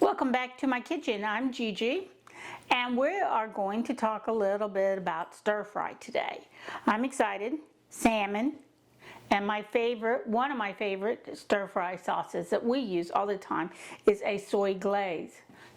Welcome back to my kitchen. I'm Gigi, and we are going to talk a little bit about stir fry today. I'm excited. Salmon, and one of my favorite stir fry sauces that we use all the time is a soy glaze.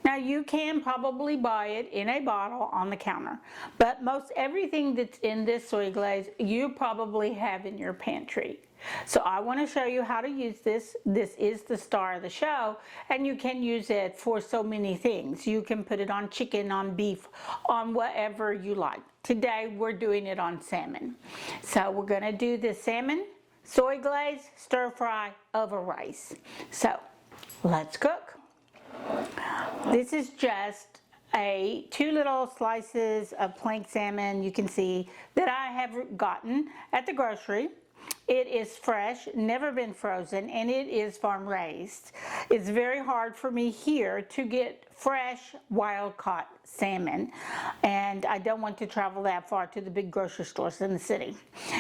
Now you can probably buy it in a bottle on the counter, but most everything that's in this soy glaze you probably have in your pantry. So I want to show you how to use this. This is the star of the show, and you can use it for so many things. You can put it on chicken, on beef, on whatever you like. Today we're doing it on salmon. So we're going to do the salmon soy glaze stir fry over rice. So let's cook. This is just two little slices of planked salmon you can see that I have gotten at the grocery. It is fresh, never been frozen, and it is farm raised. It's very hard for me here to get fresh, wild caught salmon, and I don't want to travel that far to the big grocery stores in the city.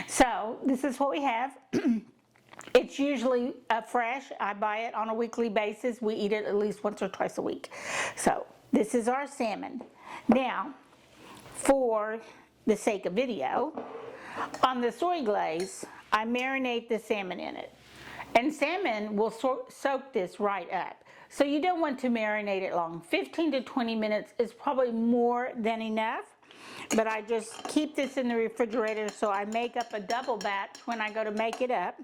So this is what we have. It's usually fresh. I buy it on a weekly basis. We eat it at least once or twice a week. So this is our salmon. Now, for the sake of video, on the soy glaze, I marinate the salmon in it. And salmon will soak this right up. So you don't want to marinate it long. 15 to 20 minutes is probably more than enough. But I just keep this in the refrigerator so I make up a double batch when I go to make it up.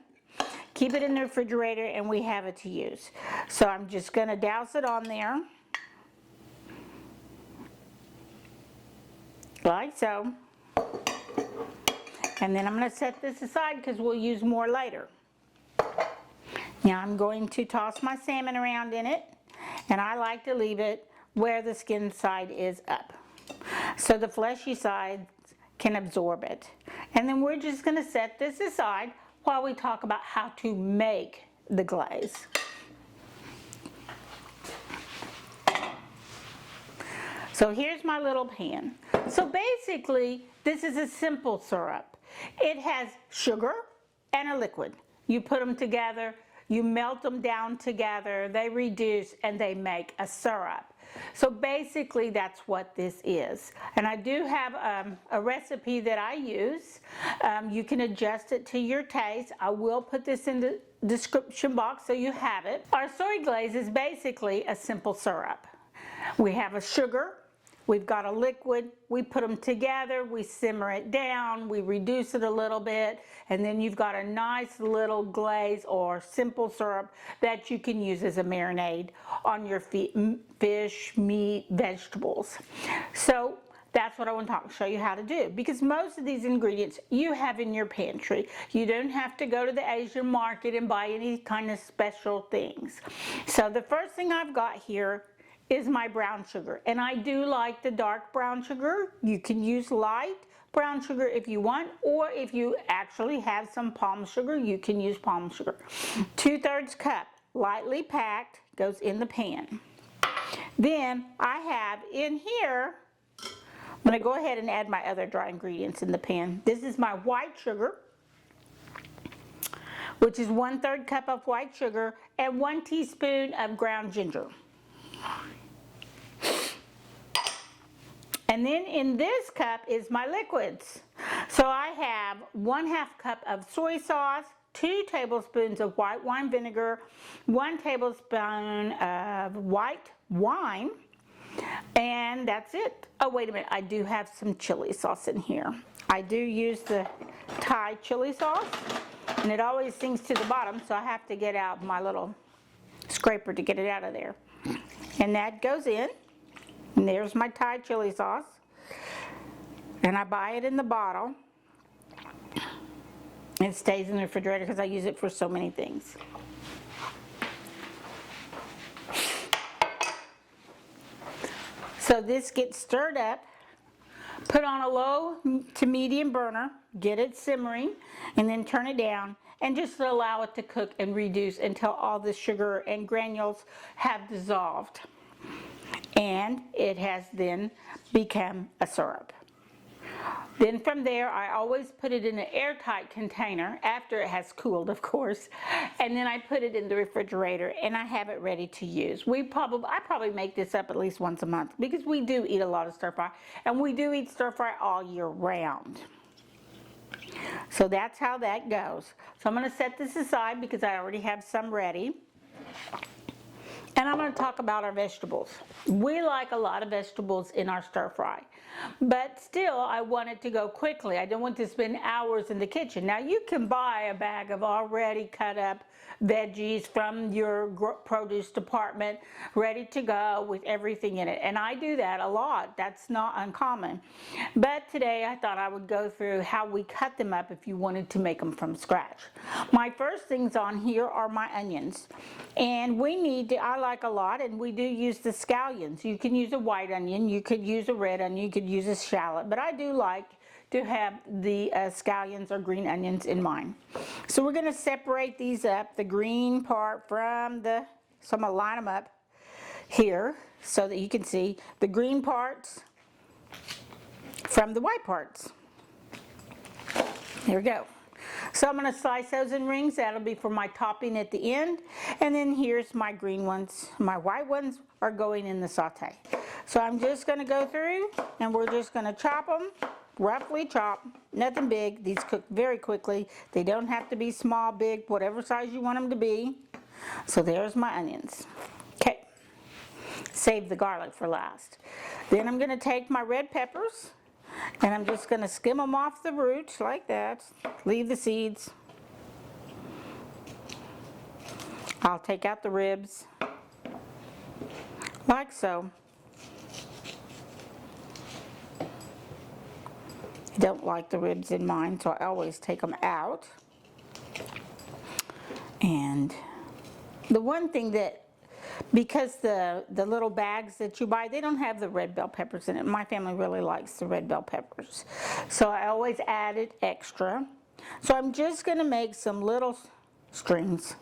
Keep it in the refrigerator and we have it to use. So I'm just going to douse it on there. Like so. And then I'm going to set this aside because we'll use more later. Now I'm going to toss my salmon around in it, and I like to leave it where the skin side is up, so the fleshy side can absorb it. And then we're just going to set this aside while we talk about how to make the glaze. So here's my little pan. So basically, this is a simple syrup. It has sugar and a liquid. You put them together, you melt them down together, they reduce, and they make a syrup. So basically, that's what this is. And I do have a recipe that I use. You can adjust it to your taste. I will put this in the description box so you have it. Our soy glaze is basically a simple syrup. We have a sugar. We've got a liquid, we put them together, we simmer it down, we reduce it a little bit, and then you've got a nice little glaze or simple syrup that you can use as a marinade on your fish, meat, vegetables. So that's what I want to show you how to do, because most of these ingredients you have in your pantry. You don't have to go to the Asian market and buy any kind of special things. So the first thing I've got here is my brown sugar, and I do like the dark brown sugar. You can use light brown sugar if you want, or if you actually have some palm sugar, you can use palm sugar. 2/3 cup, lightly packed, goes in the pan. Then I have in here, I'm going to go ahead and add my other dry ingredients in the pan. This is my white sugar, which is 1/3 cup of white sugar and 1 teaspoon of ground ginger. And then in this cup is my liquids. So I have 1/2 cup of soy sauce, 2 tablespoons of white wine vinegar, 1 tablespoon of white wine, and that's it. Oh, wait a minute, I do have some chili sauce in here. I do use the Thai chili sauce, and it always sinks to the bottom, so I have to get out my little scraper to get it out of there. And that goes in, and there's my Thai chili sauce, and I buy it in the bottle. It stays in the refrigerator because I use it for so many things. So this gets stirred up, put on a low to medium burner, get it simmering, and then turn it down and just allow it to cook and reduce until all the sugar and granules have dissolved. And it has then become a syrup. Then from there, I always put it in an airtight container after it has cooled, of course. And then I put it in the refrigerator and I have it ready to use. I probably make this up at least once a month because we do eat a lot of stir fry, and we do eat stir fry all year round. So that's how that goes. So I'm going to set this aside because I already have some ready. And I'm going to talk about our vegetables. We like a lot of vegetables in our stir fry, but still I want it to go quickly. I don't want to spend hours in the kitchen. Now you can buy a bag of already cut up veggies from your produce department ready to go with everything in it, and I do that a lot. That's not uncommon. But today I thought I would go through how we cut them up if you wanted to make them from scratch. My first things on here are my onions, and I like a lot, and we do use the scallions. You can use a white onion, you could use a red onion, you could use a shallot, but I do like to have the scallions or green onions in mine. So we're going to separate these up, the green part from so I'm going to line them up here so that you can see the green parts from the white parts. There we go. So I'm going to slice those in rings. That'll be for my topping at the end. And then here's my green ones. My white ones are going in the saute. So I'm just going to go through and we're just going to chop them. Roughly chop, nothing big. These cook very quickly. They don't have to be small, big, whatever size you want them to be. So there's my onions. Okay, save the garlic for last. Then I'm going to take my red peppers and I'm just going to skim them off the roots like that. Leave the seeds. I'll take out the ribs like so. I don't like the ribs in mine, so I always take them out. And the one thing that, because the little bags that you buy, they don't have the red bell peppers in it. My family really likes the red bell peppers. So I always add it extra. So I'm just going to make some little strips.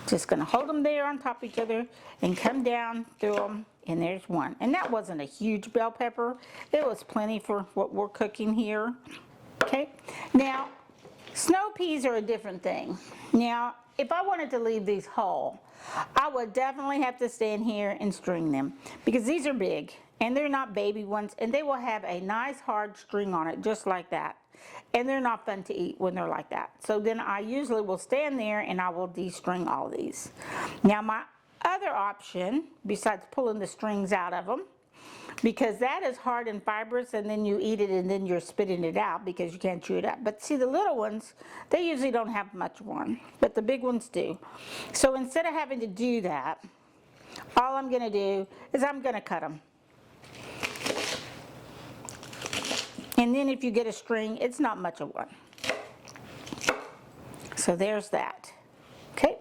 Just going to hold them there on top of each other and come down through them. And there's one. And that wasn't a huge bell pepper. It was plenty for what we're cooking here. Okay. Now, snow peas are a different thing. Now, if I wanted to leave these whole, I would definitely have to stand here and string them because these are big and they're not baby ones, and they will have a nice hard string on it just like that. And they're not fun to eat when they're like that. So then I usually will stand there and I will de-string all these. Now my other option, besides pulling the strings out of them, because that is hard and fibrous and then you eat it and then you're spitting it out because you can't chew it up. But see, the little ones, they usually don't have much one, but the big ones do. So instead of having to do that, all I'm going to do is I'm going to cut them. And then if you get a string, it's not much of one. So there's that. Okay.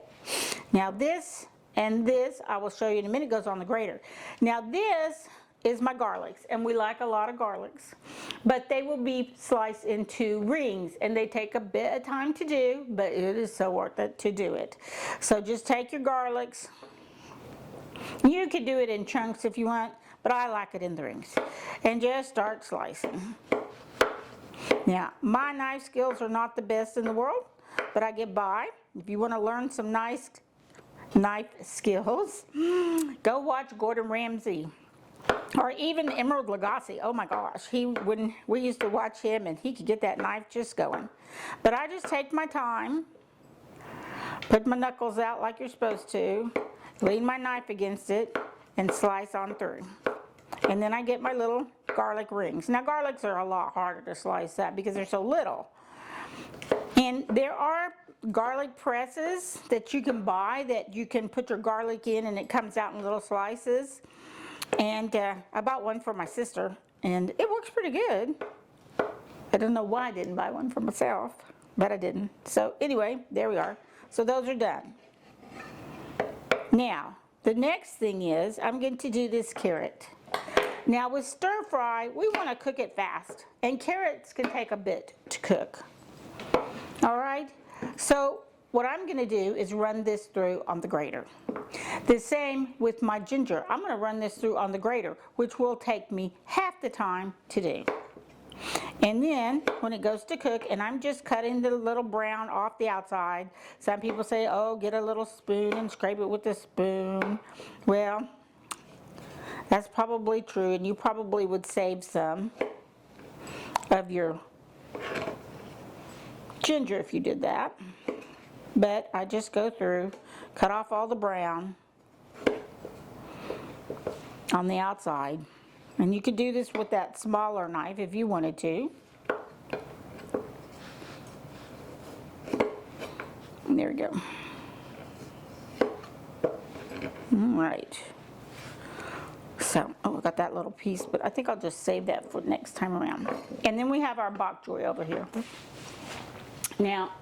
Now this and this, I will show you in a minute, goes on the grater. Now this is my garlics, and we like a lot of garlics, but they will be sliced into rings, and they take a bit of time to do, but it is so worth it to do it. So just take your garlics. You could do it in chunks if you want, but I like it in the rings, and just start slicing. Now, my knife skills are not the best in the world, but I get by. If you want to learn some nice knife skills, go watch Gordon Ramsay or even Emerald Lagasse. Oh my gosh, when we used to watch him, and he could get that knife just going. But I just take my time, put my knuckles out like you're supposed to, lean my knife against it, and slice on through. And then I get my little garlic rings. Now garlics are a lot harder to slice up because they're so little. And there are garlic presses that you can buy that you can put your garlic in and it comes out in little slices. And I bought one for my sister and it works pretty good. I don't know why I didn't buy one for myself, but I didn't. So anyway, there we are. So those are done. Now, the next thing is I'm going to do this carrot. Now with stir fry, we want to cook it fast, and carrots can take a bit to cook. All right, so what I'm going to do is run this through on the grater. The same with my ginger. I'm going to run this through on the grater, which will take me half the time to do. And then when it goes to cook, and I'm just cutting the little brown off the outside. Some people say, oh, get a little spoon and scrape it with a spoon. Well, that's probably true, and you probably would save some of your ginger if you did that. But I just go through, cut off all the brown on the outside. And you could do this with that smaller knife if you wanted to. And there we go. All right. So, oh, I got that little piece, but I think I'll just save that for next time around. And then we have our bok choy over here. Now,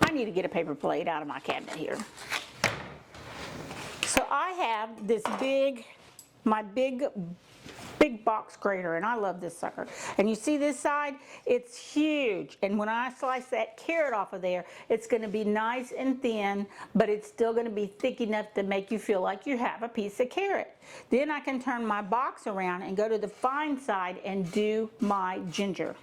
I need to get a paper plate out of my cabinet here. So I have this my big box grater, and I love this sucker. And you see this side? It's huge. And when I slice that carrot off of there, it's going to be nice and thin, but it's still going to be thick enough to make you feel like you have a piece of carrot. Then I can turn my box around and go to the fine side and do my ginger.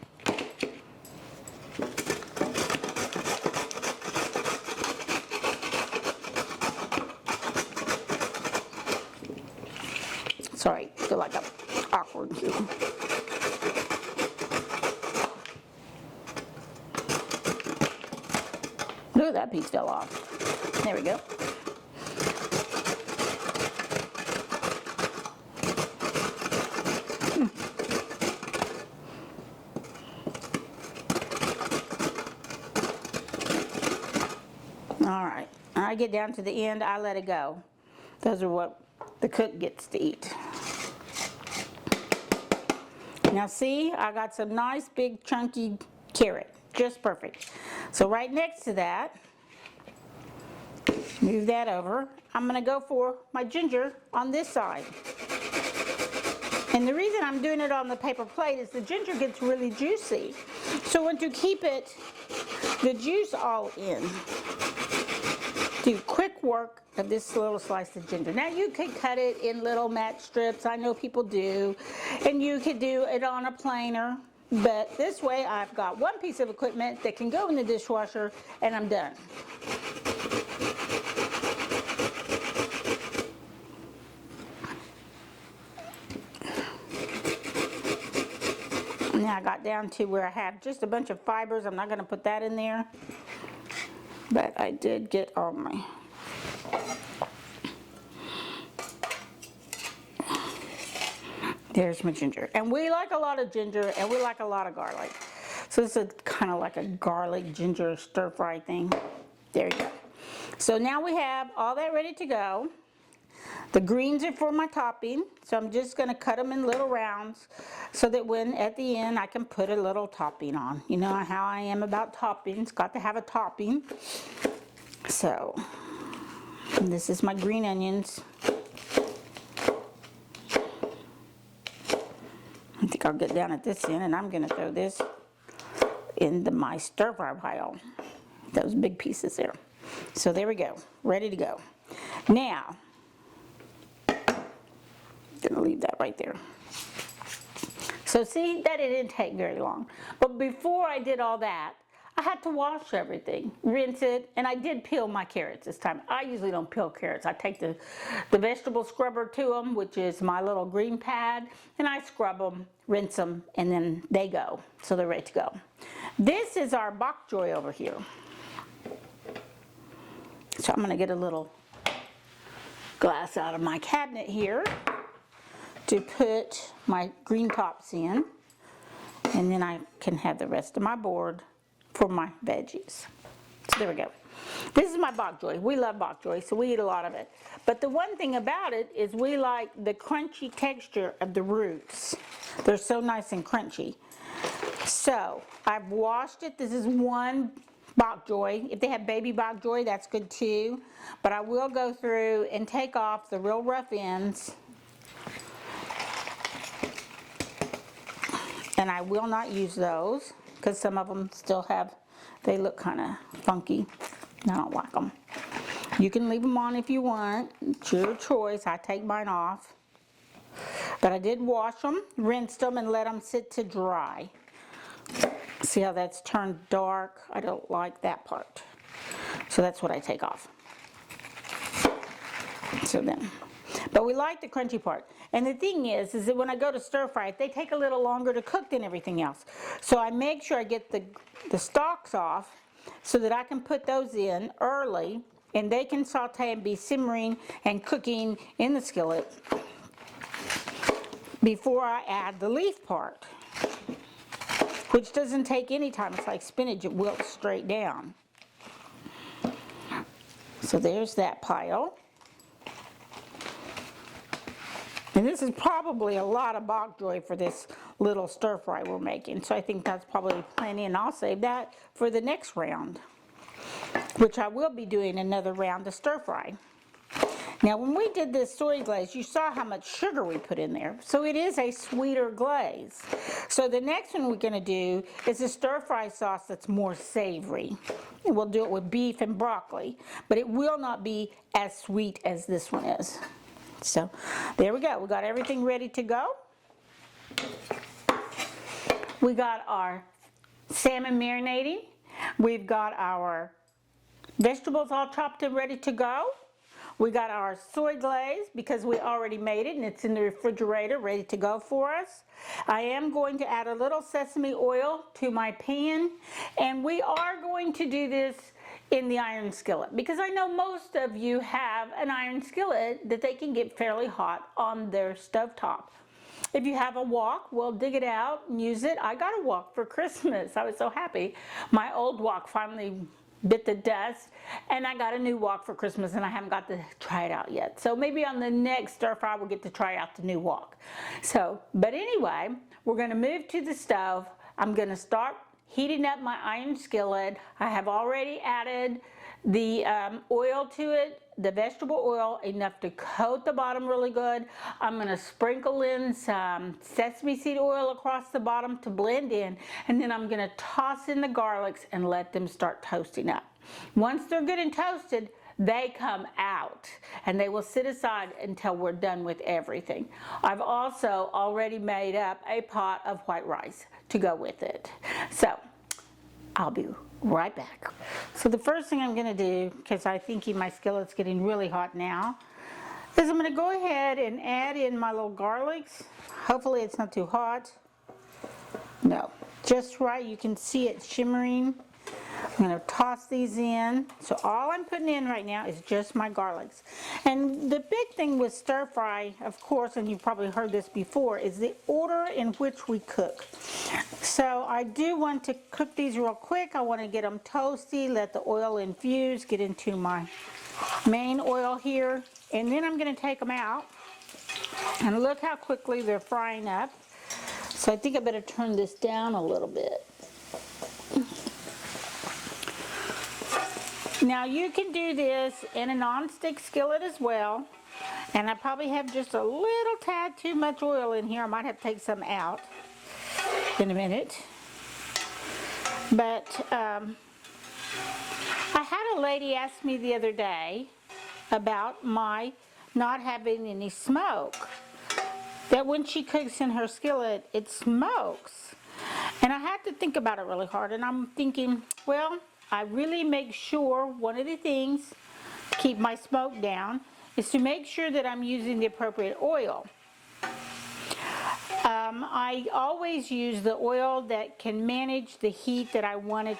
Sorry, I feel like I'm awkward here. Ooh, that piece fell off. There we go. All right, I get down to the end, I let it go. Those are what the cook gets to eat. Now see, I got some nice big chunky carrot, just perfect. So right next to that, move that over. I'm gonna go for my ginger on this side. And the reason I'm doing it on the paper plate is the ginger gets really juicy. So I want to keep it, the juice all in. Do quick work of this little slice of ginger. Now you could cut it in little match strips, I know people do, and you could do it on a planer, but this way I've got one piece of equipment that can go in the dishwasher and I'm done. Now I got down to where I have just a bunch of fibers. I'm not going to put that in there, but I did get all my there's my ginger. And we like a lot of ginger and we like a lot of garlic. So this is kind of like a garlic ginger stir fry thing. There you go. So now we have all that ready to go. The greens are for my topping, so I'm just going to cut them in little rounds so that when at the end I can put a little topping on. You know how I am about toppings, got to have a topping. So this is my green onions. I think I'll get down at this end and I'm going to throw this in my stir fry pile. Those big pieces there. So there we go, ready to go. Now, I'm gonna leave that right there. So see, that it didn't take very long. But before I did all that, I had to wash everything, rinse it, and I did peel my carrots this time. I usually don't peel carrots. I take the vegetable scrubber to them, which is my little green pad, and I scrub them, rinse them, and then they go. So they're ready to go. This is our bok choy over here. So I'm gonna get a little glass out of my cabinet here to put my green tops in, and then I can have the rest of my board for my veggies. So there we go. This is my bok choy. We love bok choy, so we eat a lot of it. But the one thing about it is we like the crunchy texture of the roots. They're so nice and crunchy. So I've washed it. This is one bok choy. If they have baby bok choy, that's good too. But I will go through and take off the real rough ends. And I will not use those because some of them still have, they look kind of funky. I don't like them. You can leave them on if you want. It's your choice. I take mine off. But I did wash them, rinsed them, and let them sit to dry. See how that's turned dark? I don't like that part. So that's what I take off. So then, but we like the crunchy part. And the thing is that when I go to stir fry, they take a little longer to cook than everything else. So I make sure I get the stalks off so that I can put those in early and they can saute and be simmering and cooking in the skillet before I add the leaf part, which doesn't take any time. It's like spinach, it wilts straight down. So there's that pile. And this is probably a lot of bok choy for this little stir fry we're making. So I think that's probably plenty, and I'll save that for the next round, which I will be doing another round of stir fry. Now when we did this soy glaze, you saw how much sugar we put in there. So it is a sweeter glaze. So the next one we're going to do is a stir fry sauce that's more savory. And we'll do it with beef and broccoli, but it will not be as sweet as this one is. So there we go. We got everything ready to go. We got our salmon marinating. We've got our vegetables all chopped and ready to go. We got our soy glaze because we already made it and it's in the refrigerator ready to go for us. I am going to add a little sesame oil to my pan, and we are going to do this in the iron skillet because I know most of you have an iron skillet that they can get fairly hot on their stovetop. If you have a wok, well, dig it out and use it. I got a wok for Christmas. I was so happy. My old wok finally bit the dust, and I got a new wok for Christmas, and I haven't got to try it out yet. So maybe on the next stir fry we'll get to try out the new wok. So, but anyway, we're going to move to the stove. I'm going to start heating up my iron skillet. I have already added the oil to it, the vegetable oil, enough to coat the bottom really good. I'm going to sprinkle in some sesame seed oil across the bottom to blend in, and then I'm going to toss in the garlics and let them start toasting up. Once they're good and toasted, they come out and they will sit aside until we're done with everything. I've also already made up a pot of white rice to go with it. So I'll be right back. So the first thing I'm going to do, because I'm thinking my skillet's getting really hot now, is I'm going to go ahead and add in my little garlics. Hopefully it's not too hot. No, just right. You can see it shimmering. I'm going to toss these in. So all I'm putting in right now is just my garlics. And the big thing with stir fry, of course, and you've probably heard this before, is the order in which we cook. So I do want to cook these real quick. I want to get them toasty, let the oil infuse, get into my main oil here, and then I'm going to take them out. And look how quickly they're frying up. So I think I better turn this down a little bit. Now you can do this in a non-stick skillet as well, and I probably have just a little tad too much oil in here. I might have to take some out in a minute. But I had a lady ask me the other day about my not having any smoke, that when she cooks in her skillet it smokes, and I had to think about it really hard, and I'm thinking, well, I really make sure one of the things to keep my smoke down is to make sure that I'm using the appropriate oil. I always use the oil that can manage the heat that I want it.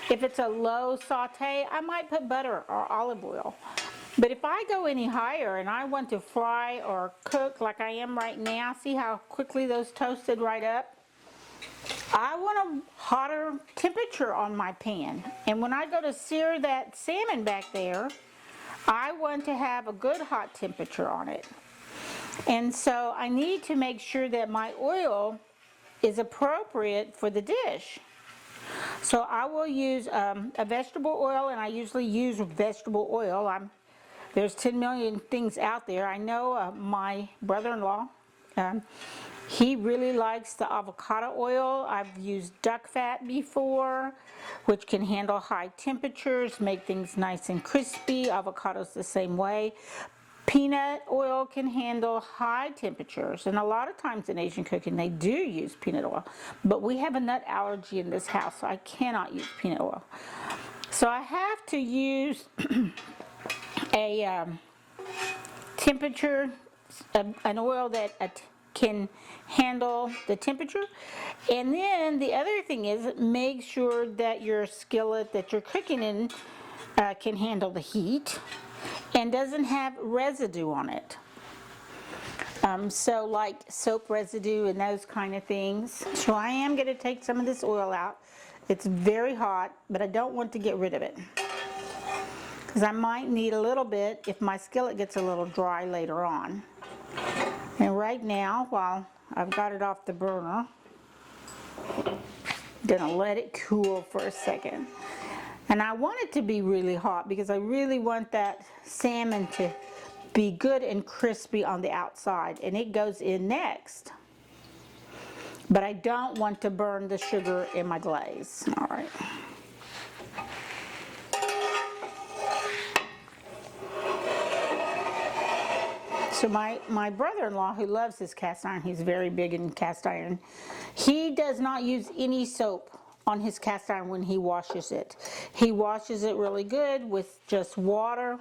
If it's a low saute, I might put butter or olive oil. But if I go any higher and I want to fry or cook like I am right now, see how quickly those toasted right up? I want a hotter temperature on my pan. And when I go to sear that salmon back there, I want to have a good hot temperature on it. And so I need to make sure that my oil is appropriate for the dish. So I will use a vegetable oil, and I usually use vegetable oil. There's 10 million things out there. I know my brother-in-law He really likes the avocado oil. I've used duck fat before, which can handle high temperatures, make things nice and crispy. Avocado's the same way. Peanut oil can handle high temperatures, and a lot of times in Asian cooking they do use peanut oil, but we have a nut allergy in this house, so I cannot use peanut oil. So I have to use a temperature, an oil that can handle the temperature. And then the other thing is, make sure that your skillet that you're cooking in can handle the heat and doesn't have residue on it. So like soap residue and those kind of things. So I am going to take some of this oil out. It's very hot, but I don't want to get rid of it, because I might need a little bit if my skillet gets a little dry later on. And right now, while I've got it off the burner, I'm gonna let it cool for a second. And I want it to be really hot because I really want that salmon to be good and crispy on the outside, and it goes in next. But I don't want to burn the sugar in my glaze. All right. So my brother-in-law, who loves his cast iron, he's very big in cast iron, he does not use any soap on his cast iron when he washes it. He washes it really good with just water,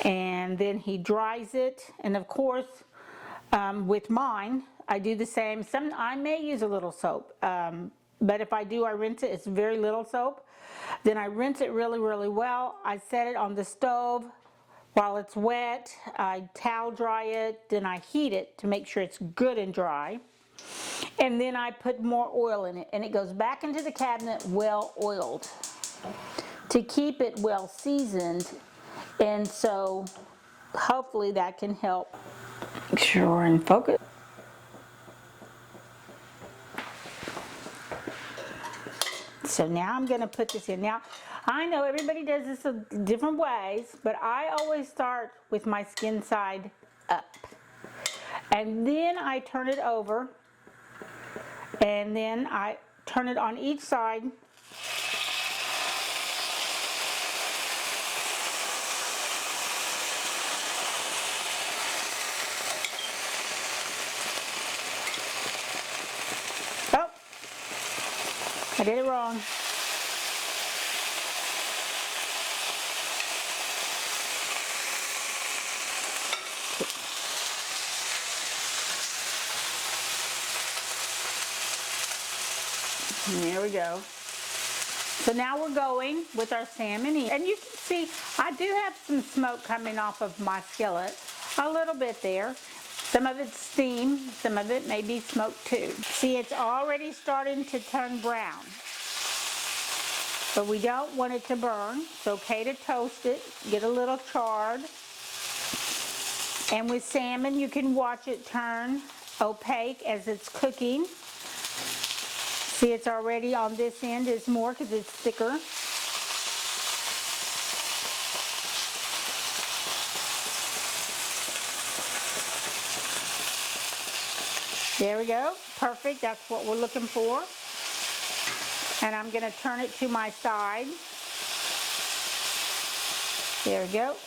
and then he dries it. And of course, with mine, I do the same. I may use a little soap, but if I do, I rinse it. It's very little soap. Then I rinse it really, really well. I set it on the stove. While it's wet, I towel dry it, then I heat it to make sure it's good and dry. And then I put more oil in it, and it goes back into the cabinet well oiled to keep it well seasoned. And so hopefully that can help. Make sure we're in focus. So now I'm going to put this in. Now, I know everybody does this different ways, but I always start with my skin side up. And then I turn it over, and then I turn it on each side. Oh, I did it wrong. There we go. So now we're going with our salmon, and you can see I do have some smoke coming off of my skillet, a little bit there. Some of it's steam, some of it may be smoke too. See, it's already starting to turn brown, but we don't want it to burn. It's okay to toast it, get a little charred. And with salmon, you can watch it turn opaque as it's cooking. See, it's already on this end is more because it's thicker. There we go. Perfect. That's what we're looking for. And I'm going to turn it to my side. There we go.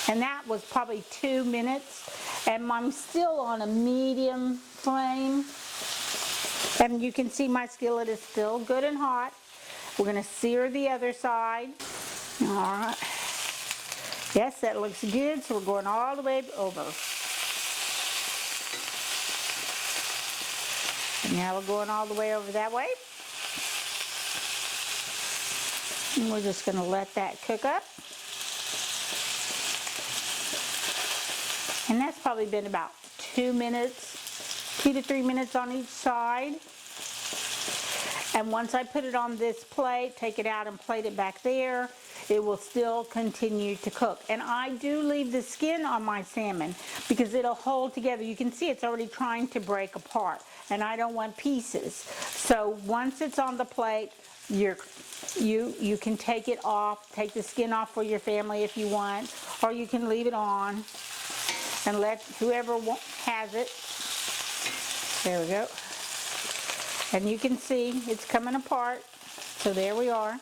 And that was probably 2 minutes. And I'm still on a medium flame. And you can see my skillet is still good and hot. We're going to sear the other side. All right. Yes, that looks good. So we're going all the way over. And now we're going all the way over that way. And we're just going to let that cook up. And that's probably been about 2 minutes, 2 to 3 minutes on each side. And once I put it on this plate, take it out and plate it back there, it will still continue to cook. And I do leave the skin on my salmon because it'll hold together. You can see it's already trying to break apart, and I don't want pieces. So once it's on the plate, you can take it off, take the skin off for your family if you want, or you can leave it on and let whoever has it There we go. And you can see it's coming apart. So there we are.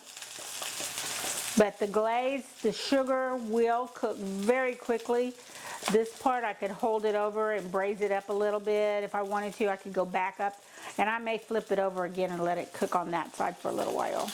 But the glaze, the sugar will cook very quickly. This part I could hold it over and braise it up a little bit. If I wanted to, I could go back up. And I may flip it over again and let it cook on that side for a little while.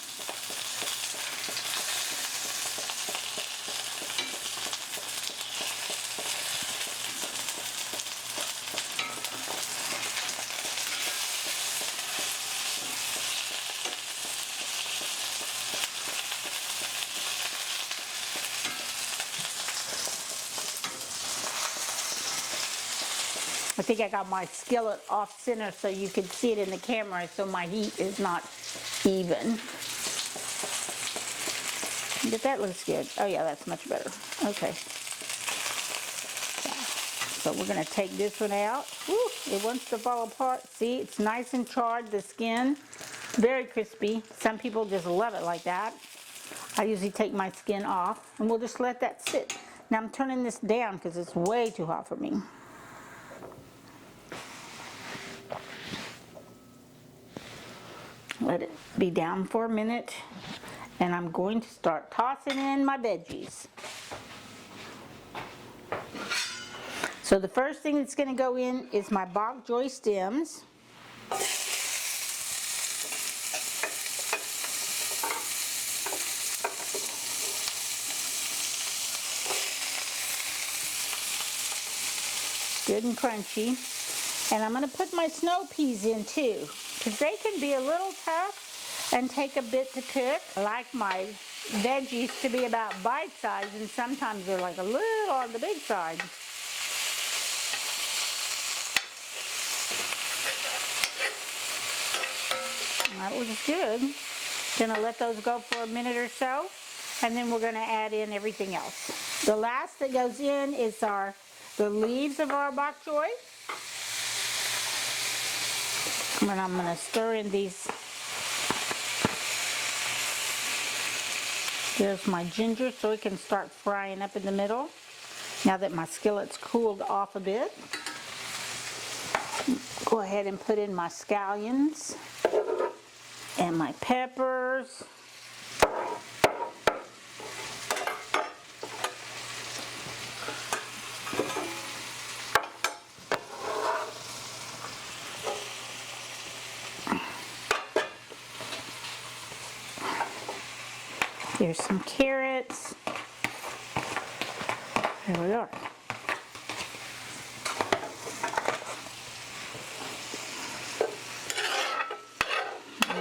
I think I got my skillet off center so you could see it in the camera, so my heat is not even. But that looks good. Oh yeah, that's much better. Okay. So we're gonna take this one out. Woo, it wants to fall apart. See, it's nice and charred, the skin. Very crispy. Some people just love it like that. I usually take my skin off, and we'll just let that sit. Now I'm turning this down because it's way too hot for me. Let it be down for a minute, and I'm going to start tossing in my veggies. So the first thing that's going to go in is my bok choy stems. Good and crunchy. And I'm going to put my snow peas in too, because they can be a little tough and take a bit to cook. I like my veggies to be about bite size, and sometimes they're like a little on the big side. That looks good. Gonna let those go for a minute or so, and then we're gonna add in everything else. The last that goes in is the leaves of our bok choy. And I'm going to stir in these. There's my ginger so it can start frying up in the middle. Now that my skillet's cooled off a bit. Go ahead and put in my scallions and my peppers. Here's some carrots. There we are.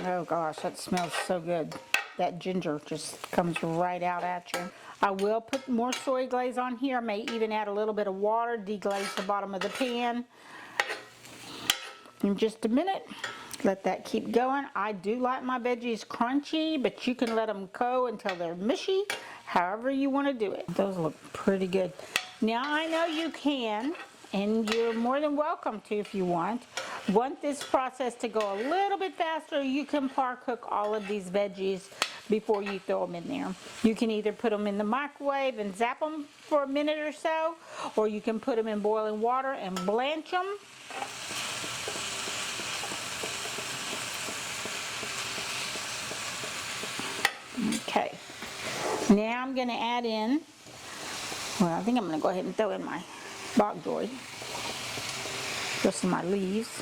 Oh gosh, that smells so good. That ginger just comes right out at you. I will put more soy glaze on here. I may even add a little bit of water, deglaze the bottom of the pan. In just a minute. Let that keep going. I do like my veggies crunchy, but you can let them go until they're mushy, however you want to do it. Those look pretty good. Now I know you can, and you're more than welcome to if you want. Want this process to go a little bit faster, you can par cook all of these veggies before you throw them in there. You can either put them in the microwave and zap them for a minute or so, or you can put them in boiling water and blanch them. Okay, now I'm going to add in, well, I think I'm going to go ahead and throw in my bok choy, just my leaves.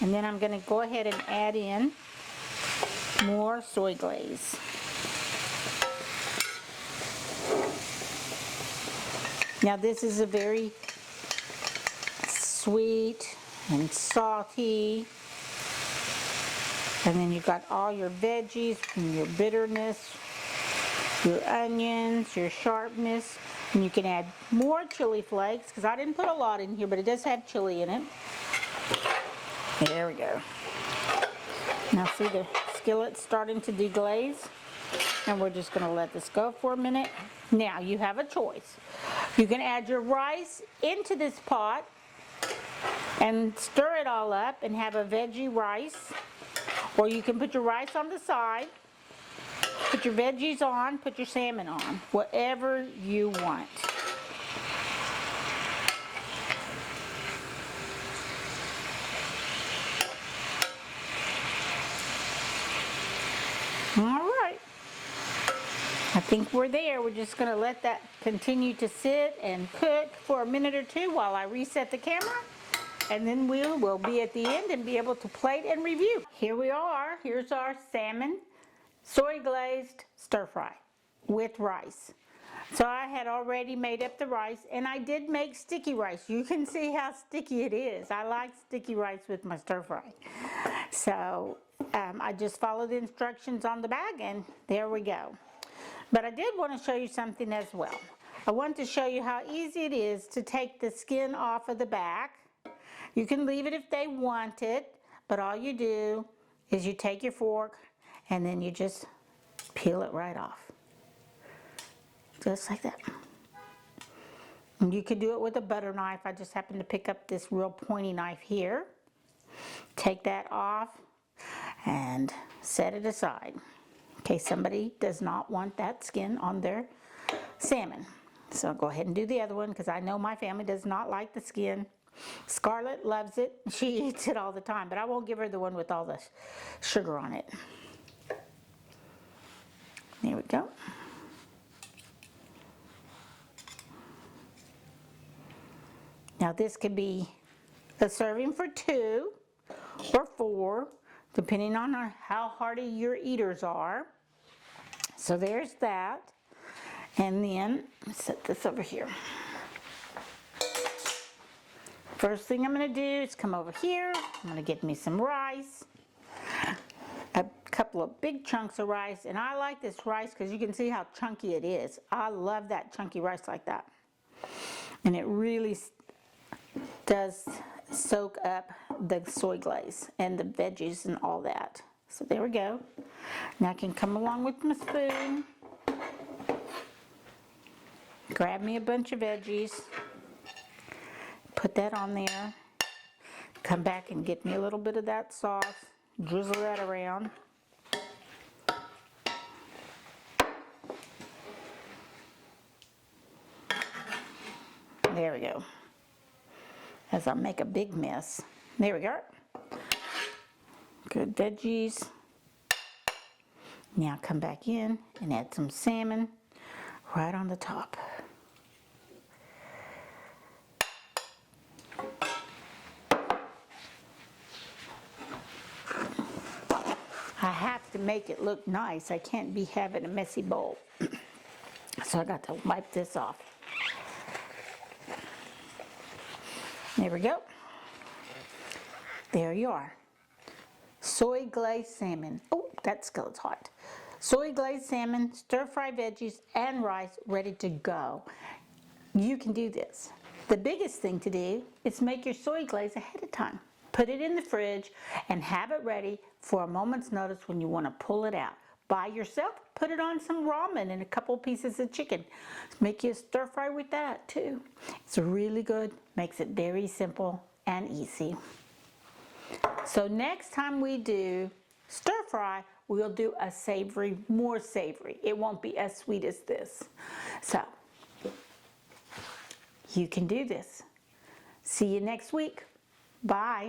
And then I'm going to go ahead and add in more soy glaze. Now this is a very sweet and salty. And then you've got all your veggies and your bitterness, your onions, your sharpness. And you can add more chili flakes, because I didn't put a lot in here, but it does have chili in it. There we go. Now see the skillet's starting to deglaze. And we're just going to let this go for a minute. Now you have a choice. You can add your rice into this pot and stir it all up and have a veggie rice. Or you can put your rice on the side, put your veggies on, put your salmon on, whatever you want. I think we're there. We're just gonna let that continue to sit and cook for a minute or two while I reset the camera. And then we'll be at the end and be able to plate and review. Here we are. Here's our salmon soy glazed stir fry with rice. So I had already made up the rice, and I did make sticky rice. You can see how sticky it is. I like sticky rice with my stir fry. So I just followed the instructions on the bag, and there we go. But I did want to show you something as well. I want to show you how easy it is to take the skin off of the back. You can leave it if they want it, but all you do is you take your fork and then you just peel it right off. Just like that. And you could do it with a butter knife. I just happened to pick up this real pointy knife here. Take that off and set it aside in case somebody does not want that skin on their salmon. So I'll go ahead and do the other one because I know my family does not like the skin. Scarlett loves it. She eats it all the time, but I won't give her the one with all the sugar on it. There we go. Now this could be a serving for 2 or 4, depending on how hearty your eaters are. So there's that. And then, let's set this over here. First thing I'm gonna do is come over here. I'm gonna get me some rice. A couple of big chunks of rice. And I like this rice because you can see how chunky it is. I love that chunky rice like that. And it really does soak up the soy glaze and the veggies and all that. So there we go. Now I can come along with my spoon. Grab me a bunch of veggies. Put that on there. Come back and get me a little bit of that sauce. Drizzle that around. There we go. As I make a big mess. There we go. Good veggies. Now come back in and add some salmon right on the top. I have to make it look nice. I can't be having a messy bowl. So I got to wipe this off. There we go. There you are. Soy glazed salmon. Oh, that skillet's hot. Soy glazed salmon, stir-fry veggies, and rice ready to go. You can do this. The biggest thing to do is make your soy glaze ahead of time. Put it in the fridge and have it ready for a moment's notice when you want to pull it out. By yourself, put it on some ramen and a couple pieces of chicken. Make you a stir fry with that too. It's really good, makes it very simple and easy. So next time we do stir fry, we'll do a savory, more savory. It won't be as sweet as this. So you can do this. See you next week. Bye.